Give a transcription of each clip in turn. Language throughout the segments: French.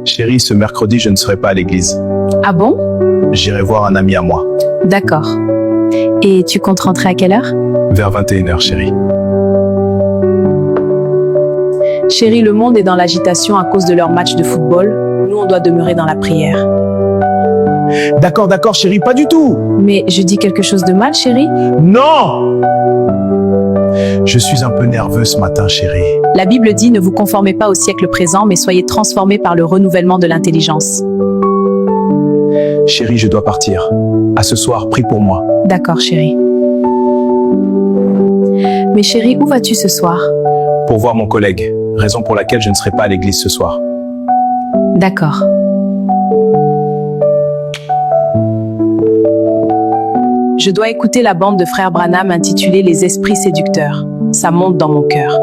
Chérie, ce mercredi, je ne serai pas à l'église. Ah bon? J'irai voir un ami à moi. D'accord. Et tu comptes rentrer à quelle heure? Vers 21h, chérie. Chérie, le monde est dans l'agitation à cause de leur match de football. Nous, on doit demeurer dans la prière. D'accord, chérie, pas du tout. Mais je dis quelque chose de mal, chérie? Non! Je suis un peu nerveux ce matin, chérie. La Bible dit, ne vous conformez pas au siècle présent, mais soyez transformés par le renouvellement de l'intelligence. Chérie, je dois partir. À ce soir, prie pour moi. D'accord, chérie. Mais chérie, où vas-tu ce soir? Pour voir mon collègue. Raison pour laquelle je ne serai pas à l'église ce soir. D'accord. Je dois écouter la bande de frères Branham intitulée Les Esprits Séducteurs. Ça monte dans mon cœur.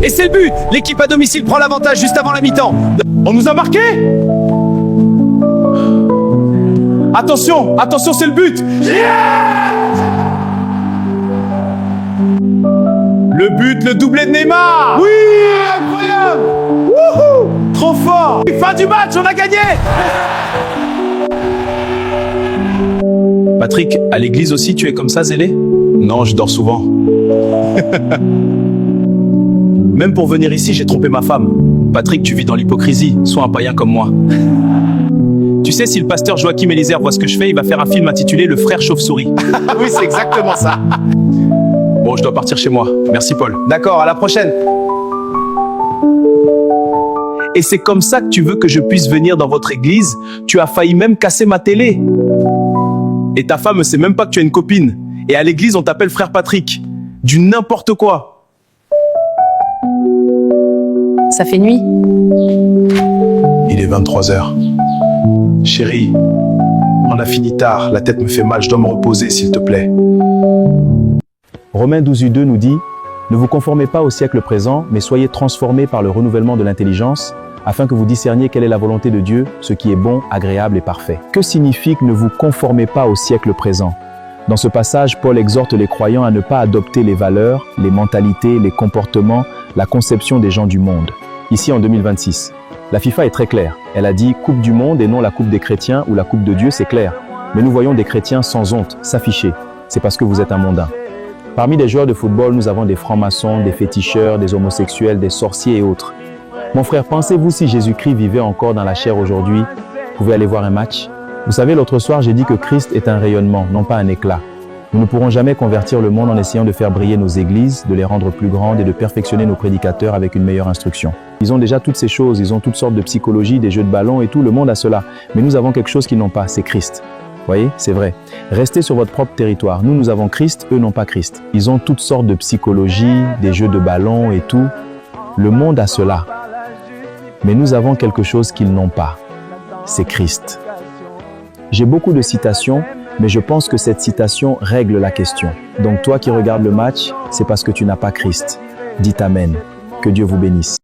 Et c'est le but! L'équipe à domicile prend l'avantage juste avant la mi-temps. On nous a marqué? Attention, c'est le but! Le but, le doublé de Neymar! Oui, incroyable! Wouhou! Trop fort! Fin du match, on a gagné! Patrick, à l'église aussi, tu es comme ça, zélé? Non, je dors souvent. Même pour venir ici, j'ai trompé ma femme. Patrick, tu vis dans l'hypocrisie, sois un païen comme moi. Tu sais, si le pasteur Joachim Elizer voit ce que je fais, il va faire un film intitulé Le Frère Chauve-souris. Oui, c'est exactement ça. Bon, je dois partir chez moi. Merci, Paul. D'accord, à la prochaine. Et c'est comme ça que tu veux que je puisse venir dans votre église? Tu as failli même casser ma télé. Et ta femme ne sait même pas que tu as une copine. Et à l'église, on t'appelle frère Patrick. Du n'importe quoi. Ça fait nuit. Il est 23h. Chérie, on a fini tard. La tête me fait mal. Je dois me reposer, s'il te plaît. Romains 12:2 nous dit « Ne vous conformez pas au siècle présent, mais soyez transformés par le renouvellement de l'intelligence, afin que vous discerniez quelle est la volonté de Dieu, ce qui est bon, agréable et parfait. » Que signifie que ne vous conformez pas au siècle présent? Dans ce passage, Paul exhorte les croyants à ne pas adopter les valeurs, les mentalités, les comportements, la conception des gens du monde. Ici en 2026, la FIFA est très claire. Elle a dit « Coupe du monde » et non la Coupe des chrétiens ou la Coupe de Dieu, c'est clair. Mais nous voyons des chrétiens sans honte s'afficher. C'est parce que vous êtes un mondain. Parmi les joueurs de football, nous avons des francs-maçons, des féticheurs, des homosexuels, des sorciers et autres. Mon frère, pensez-vous si Jésus-Christ vivait encore dans la chair aujourd'hui, vous pouvez aller voir un match? Vous savez, l'autre soir, j'ai dit que Christ est un rayonnement, non pas un éclat. Nous ne pourrons jamais convertir le monde en essayant de faire briller nos églises, de les rendre plus grandes et de perfectionner nos prédicateurs avec une meilleure instruction. Ils ont déjà toutes ces choses, ils ont toutes sortes de psychologie, des jeux de ballon et tout, le monde a cela. Mais nous avons quelque chose qu'ils n'ont pas, c'est Christ. Voyez, c'est vrai. Restez sur votre propre territoire. Nous avons Christ, eux n'ont pas Christ. Ils ont toutes sortes de psychologie, des jeux de ballon et tout. Le monde a cela. Mais nous avons quelque chose qu'ils n'ont pas. C'est Christ. J'ai beaucoup de citations, mais je pense que cette citation règle la question. Donc toi qui regardes le match, c'est parce que tu n'as pas Christ. Dites Amen. Que Dieu vous bénisse.